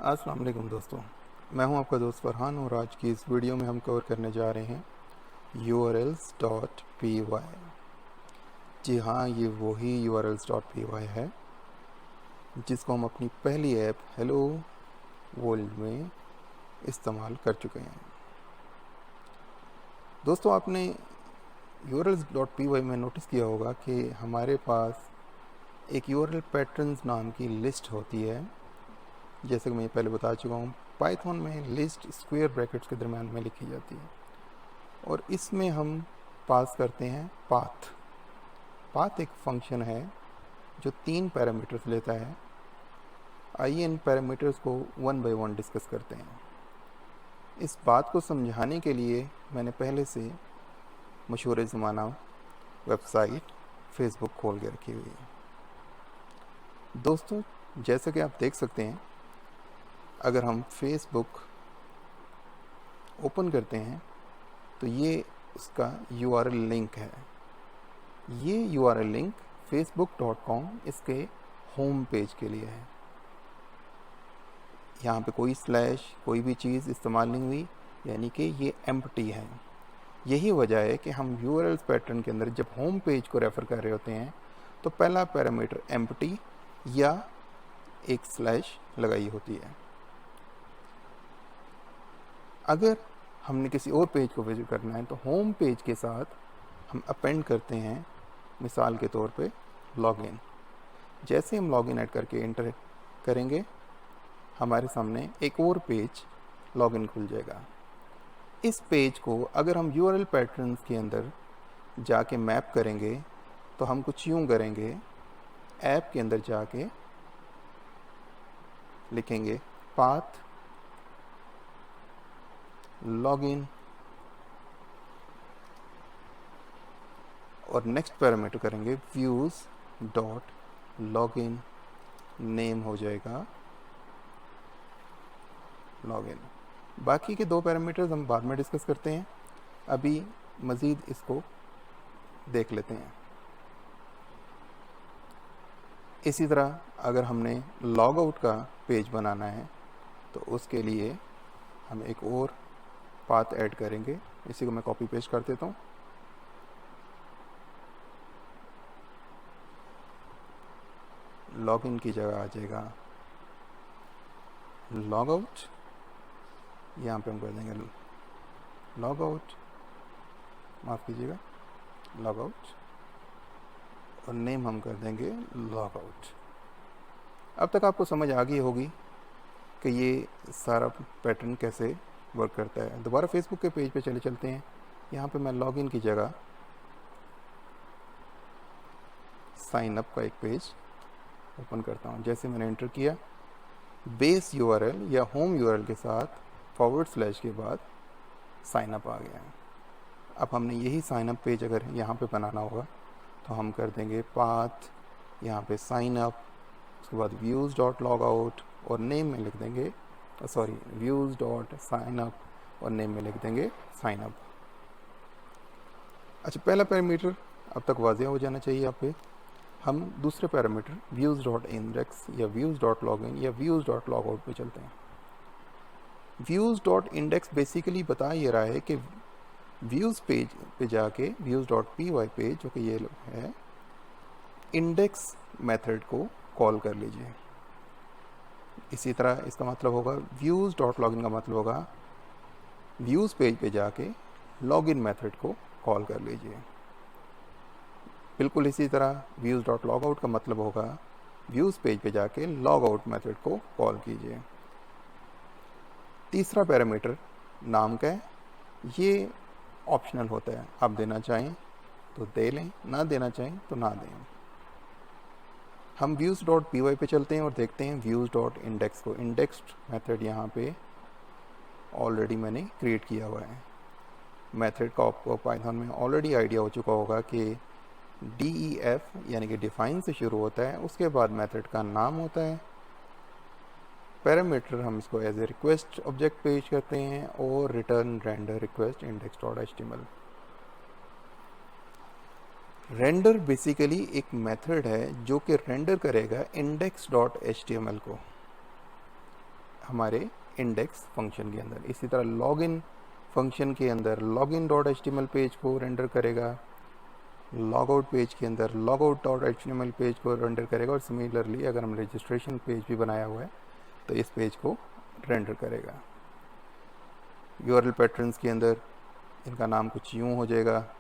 अस्सलाम वालेकुम दोस्तों, मैं हूं आपका दोस्त फरहान और आज की इस वीडियो में हम कवर करने जा रहे हैं urls.py। जी हाँ, ये वही urls.py है जिसको हम अपनी पहली ऐप हेलो वर्ल्ड में इस्तेमाल कर चुके हैं। दोस्तों, आपने urls.py में नोटिस किया होगा कि हमारे पास एक url पैटर्न्स नाम की लिस्ट होती है। जैसे कि मैं पहले बता चुका हूँ, पाइथन में लिस्ट स्क्वायर ब्रैकेट्स के दरम्यान में लिखी जाती है और इसमें हम पास करते हैं पाथ। पाथ एक फंक्शन है जो 3 पैरामीटर्स लेता है। आइए इन पैरामीटर्स को वन बाय वन डिस्कस करते हैं। इस बात को समझाने के लिए मैंने पहले से मशहूर ज़माना वेबसाइट फेसबुक खोल के रखी हुई है। दोस्तों, जैसा कि आप देख सकते हैं, अगर हम फेसबुक ओपन करते हैं तो ये उसका URL लिंक है। ये URL लिंक facebook.com इसके होम पेज के लिए है। यहाँ पे कोई स्लैश कोई भी चीज़ इस्तेमाल नहीं हुई, यानी कि ये एम्प्टी है। यही वजह है कि हम URLs पैटर्न के अंदर जब होम पेज को रेफ़र कर रहे होते हैं तो पहला पैरामीटर एम्प्टी या एक स्लैश लगाई होती है। अगर हमने किसी और पेज को विजिट करना है तो होम पेज के साथ हम अपेंड करते हैं, मिसाल के तौर पे लॉगिन। जैसे हम लॉगिन ऐड करके एंटर करेंगे, हमारे सामने एक और पेज लॉगिन खुल जाएगा। इस पेज को अगर हम URL पैटर्न्स के अंदर जाके मैप करेंगे तो हम कुछ यूँ करेंगे, ऐप के अंदर जाके लिखेंगे पाथ लॉगिन और नेक्स्ट पैरामीटर करेंगे व्यूज़ डॉट लॉगिन, नेम हो जाएगा लॉगिन। बाकी के 2 पैरामीटर्स हम बाद में डिस्कस करते हैं, अभी मज़ीद इसको देख लेते हैं। इसी तरह अगर हमने लॉग आउट का पेज बनाना है तो उसके लिए हम एक और पाथ ऐड करेंगे। इसी को मैं कॉपी पेस्ट कर देता हूँ। लॉगिन की जगह आ जाएगा लॉग आउट। यहाँ पे हम कर देंगे लॉग आउट, माफ़ कीजिएगा, लॉग आउट, और नेम हम कर देंगे लॉग आउट। अब तक आपको समझ आ गई होगी कि ये सारा पैटर्न कैसे वर्क करता है। दोबारा फेसबुक के पेज पे चलते हैं। यहाँ पे मैं लॉगिन की जगह साइन अप का एक पेज ओपन करता हूँ। जैसे मैंने एंटर किया, बेस URL या होम URL के साथ / के बाद साइन अप आ गया है। अब हमने यही साइन अप पेज अगर यहाँ पे बनाना होगा तो हम कर देंगे पाथ, यहाँ पे साइन अप, उसके बाद व्यूज़ डॉट लॉग आउट और नेम में लिख देंगे व्यूज़ डॉट साइन अप और नेम में लिख देंगे साइन अप। अच्छा, पहला पैरामीटर अब तक वाज़ेह हो जाना चाहिए आप पे। हम दूसरे पैरामीटर व्यूज़ डॉट इंडेक्स या व्यूज़ डॉट लॉगिन या व्यूज़ डॉट लॉग आउट पे चलते हैं। व्यूज़ डॉट इंडेक्स बेसिकली बता ये रहा है कि व्यूज़ पेज पे जाके views.py पेज, जो कि ये है, इंडेक्स मेथड को कॉल कर लीजिए। इसी तरह इसका मतलब होगा views.login का मतलब होगा व्यूज़ पेज पे जाके लॉगिन मेथड को कॉल कर लीजिए। बिल्कुल इसी तरह views.logout का मतलब होगा व्यूज़ पेज पे जाके लॉग आउट मेथड को कॉल कीजिए। तीसरा पैरामीटर नाम का है। ये ऑप्शनल होता है, आप देना चाहें तो दे लें, ना देना चाहें तो ना दें। हम views.py पे चलते हैं और देखते हैं views.index को। इंडेक्स्ड मेथड यहाँ पे ऑलरेडी मैंने क्रिएट किया हुआ है। मेथड का आपको पाइथन में ऑलरेडी आइडिया हो चुका होगा कि DEF यानी कि डिफाइन से शुरू होता है, उसके बाद मेथड का नाम होता है। पैरामीटर हम इसको एज ए रिक्वेस्ट ऑब्जेक्ट पेश करते हैं और return render request index.html। Render basically एक मेथड है जो कि रेंडर करेगा index.html को। हमारे इंडेक्स फंक्शन के अंदर। इसी तरह लॉगिन फंक्शन के अंदर लॉगिन डॉट एचटीएमएल पेज को रेंडर करेगा, लॉगआउट पेज के अंदर लॉगआउट डॉट एचटीएमएल पेज को रेंडर करेगा, और सिमिलरली अगर हम रजिस्ट्रेशन पेज भी बनाया हुआ है तो इस पेज को रेंडर करेगा। यूआरएल पैटर्न्स के अंदर इनका नाम कुछ यूँ हो जाएगा,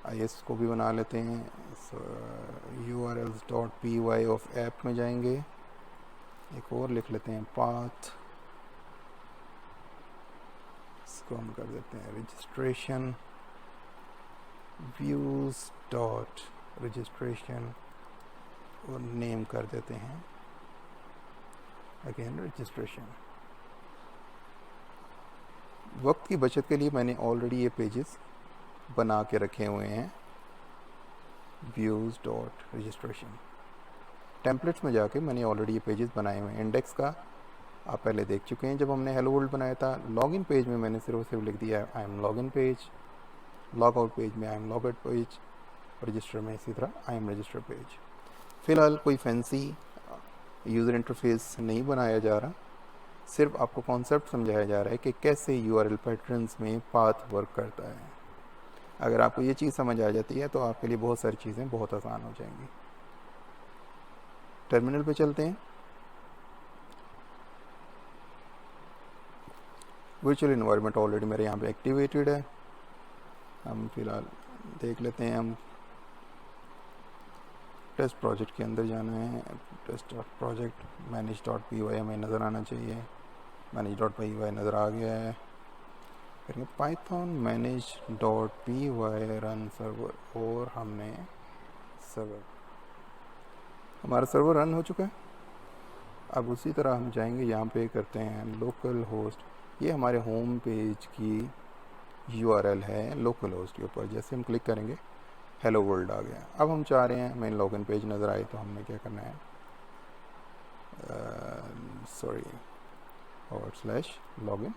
IS को भी बना लेते हैं। urls.py ऑफ ऐप में जाएंगे, एक और लिख लेते हैं पाथ, इसको हम कर देते हैं रजिस्ट्रेशन, व्यूज डॉट रजिस्ट्रेशन, और नेम कर देते हैं अगेन रजिस्ट्रेशन। वक्त की बचत के लिए मैंने ऑलरेडी ये पेजेस बना के रखे हुए हैं। व्यूज डॉट रजिस्ट्रेशन टेम्पलेट्स में जाके मैंने ऑलरेडी ये पेजेस बनाए हुए हैं। इंडेक्स का आप पहले देख चुके हैं जब हमने हेलो वर्ल्ड बनाया था। लॉगिन पेज में मैंने सिर्फ लिख दिया I am login page, logout page में I am logout page, register में इसी तरह आई एम रजिस्टर पेज। फ़िलहाल कोई फैंसी यूज़र इंटरफेस नहीं बनाया जा रहा, सिर्फ आपको कॉन्सेप्ट समझाया जा रहा है कि कैसे यूआरएल पैटर्न्स में पाथ वर्क करता है। अगर आपको ये चीज़ समझ आ जाती है तो आपके लिए बहुत सारी चीज़ें बहुत आसान हो जाएंगी। टर्मिनल पे चलते हैं। वर्चुअल इन्वायरमेंट ऑलरेडी मेरे यहाँ पे एक्टिवेटेड है। हम फिलहाल देख लेते हैं, हम टेस्ट प्रोजेक्ट के अंदर जाना है। Test dot project manage dot P Y हमें नज़र आना चाहिए। मैनेज डॉट पी वाई नज़र आ गया है। फिर Python manage dot P Y run server, और हमने सर्वर, हमारा सर्वर रन हो चुका है। अब उसी तरह हम जाएंगे, यहाँ पे करते हैं लोकल होस्ट। ये हमारे होम पेज की यूआरएल है लोकल होस्ट के ऊपर। जैसे हम क्लिक करेंगे हेलो वर्ल्ड आ गया। अब हम चाह रहे हैं मेन लॉगिन पेज नज़र आए, तो हमने क्या करना है, /login,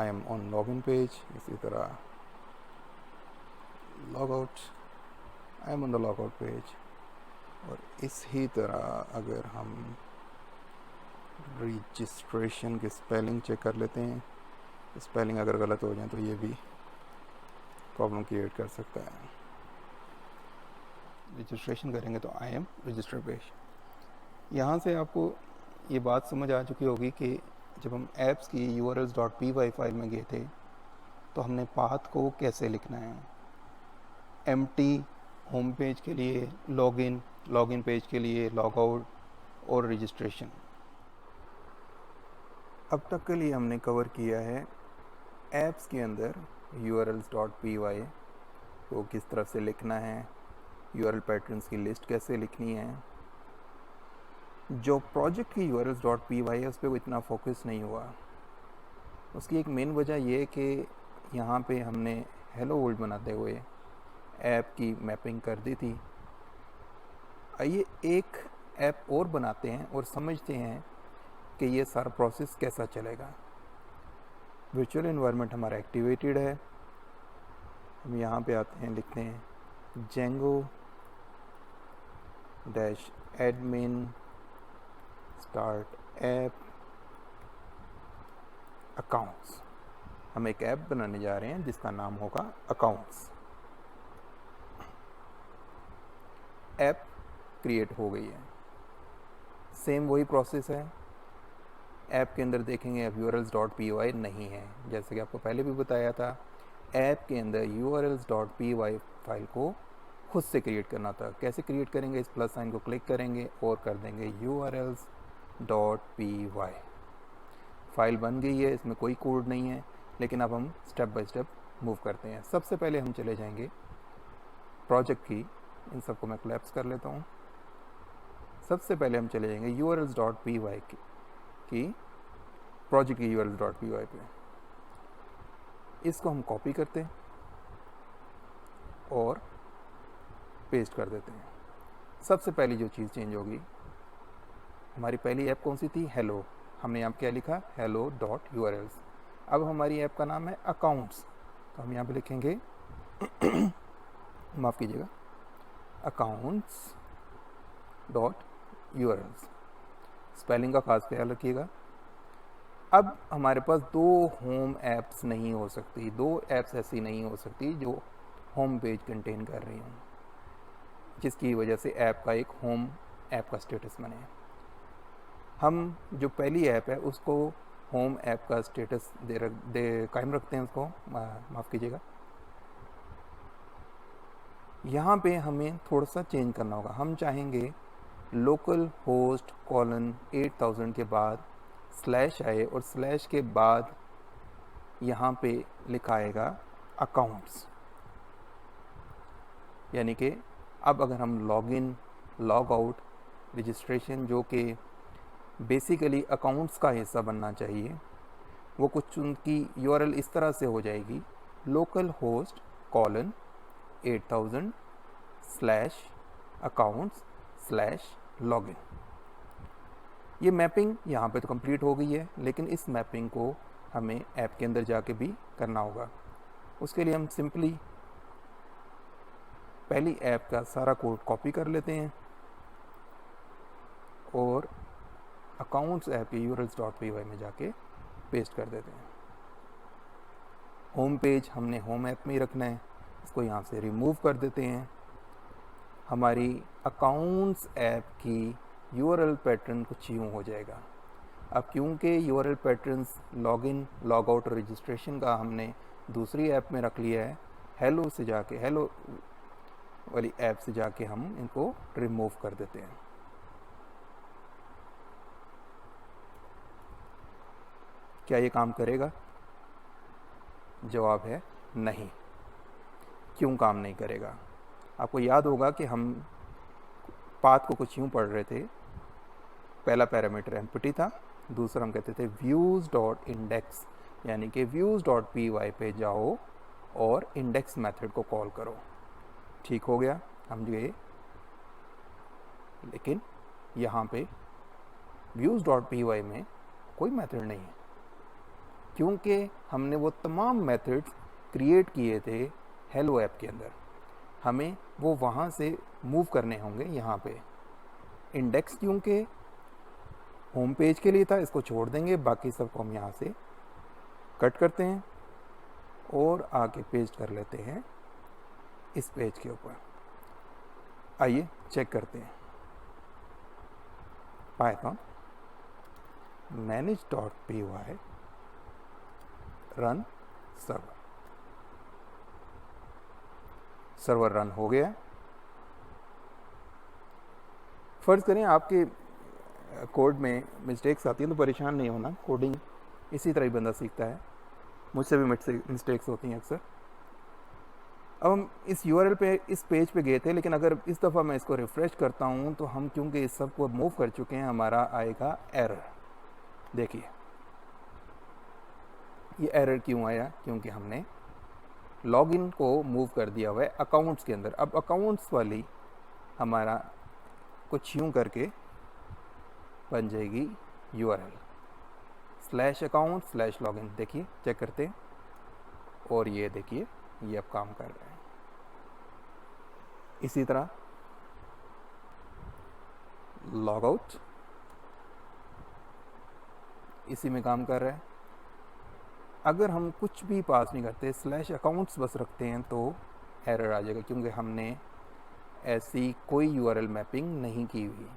I am on login page. इसी तरह logout, I am on the logout page. और इसी तरह अगर हम रजिस्ट्रेशन के स्पेलिंग चेक कर लेते हैं, स्पेलिंग अगर गलत हो जाए तो ये भी प्रॉब्लम क्रिएट कर सकता है। रजिस्ट्रेशन करेंगे तो आई एम रजिस्टर पेज। यहाँ से आपको ये बात समझ आ चुकी होगी कि जब हम ऐप्स की urls.py फाइल में गए थे तो हमने पाथ को कैसे लिखना है। एम्प्टी होम पेज के लिए लॉगिन, लॉगिन पेज के लिए लॉगआउट और रजिस्ट्रेशन। अब तक के लिए हमने कवर किया है ऐप्स के अंदर urls.py को किस तरह से लिखना है, यूआरएल पैटर्न्स की लिस्ट कैसे लिखनी है। जो प्रोजेक्ट की urls.py है उस पर वो इतना फोकस नहीं हुआ। उसकी एक मेन वजह ये है कि यहाँ पे हमने हेलो वर्ल्ड बनाते हुए ऐप की मैपिंग कर दी थी। आइए एक ऐप और बनाते हैं और समझते हैं कि ये सारा प्रोसेस कैसा चलेगा। वर्चुअल एनवायरनमेंट हमारा एक्टिवेटेड है। हम यहाँ पे आते हैं, लिखते हैं Django-admin start app accounts। हम एक ऐप बनाने जा रहे हैं जिसका नाम होगा अकाउंट्स। ऐप क्रिएट हो गई है। सेम वही प्रोसेस है। ऐप के अंदर देखेंगे अब urls.py नहीं है, जैसे कि आपको पहले भी बताया था। ऐप के अंदर urls.py फाइल को खुद से क्रिएट करना था। कैसे क्रिएट करेंगे, इस प्लस साइन को क्लिक करेंगे और कर देंगे urls.py। फाइल बन गई है, इसमें कोई कोड नहीं है, लेकिन अब हम स्टेप बाय स्टेप मूव करते हैं। सबसे पहले हम चले जाएंगे प्रोजेक्ट की, इन सबको मैं क्लैप्स कर लेता हूँ। सबसे पहले हम चले जाएंगे urls.py की प्रोजेक्ट की urls.py पे। इसको हम कॉपी करते हैं और पेस्ट कर देते हैं। सबसे पहली जो चीज़ चेंज होगी, हमारी पहली ऐप कौन सी थी, हेलो। हमने यहाँ क्या लिखा, hello.urls। अब हमारी ऐप का नाम है अकाउंट्स, तो हम यहाँ पे लिखेंगे माफ़ कीजिएगा, accounts.urls। URLs। स्पेलिंग का खास ख्याल रखिएगा। अब हमारे पास दो होम ऐप्स नहीं हो सकती, दो ऐप्स ऐसी नहीं हो सकती जो होम पेज कंटेन कर रही हूँ, जिसकी वजह से ऐप का एक होम ऐप का स्टेटस बने। हम जो पहली ऐप है उसको होम ऐप का स्टेटस कायम रखते हैं, उसको माफ़ कीजिएगा। यहाँ पे हमें थोड़ा सा चेंज करना होगा। हम चाहेंगे लोकल होस्ट कॉलन 8000 के बाद स्लैश आए और स्लैश के बाद यहाँ पे लिखा आएगा अकाउंट्स। यानी कि अब अगर हम लॉगिन, लॉग आउट, रजिस्ट्रेशन जो कि बेसिकली अकाउंट्स का हिस्सा बनना चाहिए, वो कुछ उनकी URL इस तरह से हो जाएगी, local host colon 8000 slash accounts slash login. ये मैपिंग यहाँ पे तो कंप्लीट हो गई है, लेकिन इस मैपिंग को हमें ऐप के अंदर जाके भी करना होगा। उसके लिए हम सिंपली पहली ऐप का सारा कोड कॉपी कर लेते हैं और अकाउंट्स ऐप के urls.py में जाके पेस्ट कर देते हैं। होम पेज हमने होम ऐप में ही रखना है, इसको यहाँ से रिमूव कर देते हैं। हमारी अकाउंट्स ऐप की URL पैटर्न कुछ यूँ हो जाएगा। अब क्योंकि URL patterns login, log out और रजिस्ट्रेशन का हमने दूसरी ऐप में रख लिया है, हेलो वाली ऐप से जाके हम इनको रिमूव कर देते हैं। क्या ये काम करेगा? जवाब है नहीं। क्यों काम नहीं करेगा? आपको याद होगा कि हम पाथ को कुछ यूँ पढ़ रहे थे। पहला पैरामीटर एम्प्टी था, दूसरा हम कहते थे views.index, यानी कि views.py पे जाओ और इंडेक्स मेथड को कॉल करो। ठीक हो गया हम ये, लेकिन यहाँ पे views.py में कोई मेथड नहीं है, क्योंकि हमने वो तमाम मेथड्स क्रिएट किए थे हेलो ऐप के अंदर। हमें वो वहाँ से मूव करने होंगे यहाँ पे। इंडेक्स क्योंकि होम पेज के लिए था, इसको छोड़ देंगे, बाकी सबको हम यहाँ से कट करते हैं और आके पेस्ट कर लेते हैं इस पेज के ऊपर। आइए चेक करते हैं। Python manage.py run server. Server run हो गया। फर्ज करें आपके कोड में मिस्टेक्स आती हैं तो परेशान नहीं होना, कोडिंग इसी तरह ही बंदा सीखता है। मुझसे भी मिस्टेक्स होती हैं अक्सर। अब हम इस URL पे, इस पेज पे गए थे, लेकिन अगर इस दफ़ा मैं इसको रिफ़्रेश करता हूँ तो हम क्योंकि इस सब को मूव कर चुके हैं, हमारा आएगा एरर। देखिए ये एरर क्यों आया? क्योंकि हमने लॉगिन को मूव कर दिया हुआ है अकाउंट्स के अंदर। अब अकाउंट्स वाली हमारा कुछ यूँ करके बन जाएगी URL slash account slash login. देखिए चेक करते हैं और ये देखिए ये अब काम कर रहे हैं। इसी तरह लॉग आउट इसी में काम कर रहा है। अगर हम कुछ भी पास नहीं करते, स्लैश अकाउंट्स बस रखते हैं, तो एरर आ जाएगा, क्योंकि हमने ऐसी कोई URL मैपिंग नहीं की हुई।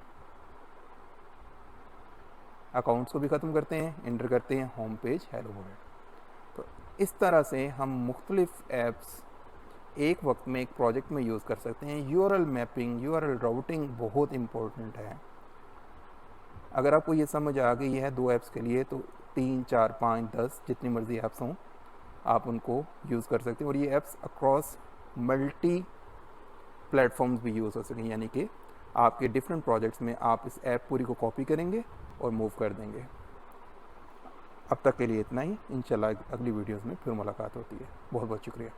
अकाउंट्स को भी ख़त्म करते हैं, एंटर करते हैं होम पेज हेलो वर्ल्ड। तो इस तरह से हम मुख्तलिफ ऐप्स एक वक्त में एक प्रोजेक्ट में यूज़ कर सकते हैं। URL मैपिंग, URL राउटिंग बहुत इम्पोर्टेंट है। अगर आपको ये समझ आ गई है दो ऐप्स के लिए, तो 3, 4, 5, 10 जितनी मर्जी ऐप्स हों आप उनको यूज़ कर सकते हैं। और ये ऐप्स अक्रॉस मल्टी प्लेटफॉर्म्स भी यूज़ हो सकें, यानी कि आपके डिफरेंट प्रोजेक्ट्स में आप इस ऐप पूरी को कॉपी करेंगे और मूव कर देंगे। अब तक के लिए इतना ही। इंशाल्लाह अगली वीडियोस में फिर मुलाकात होती है। बहुत बहुत शुक्रिया।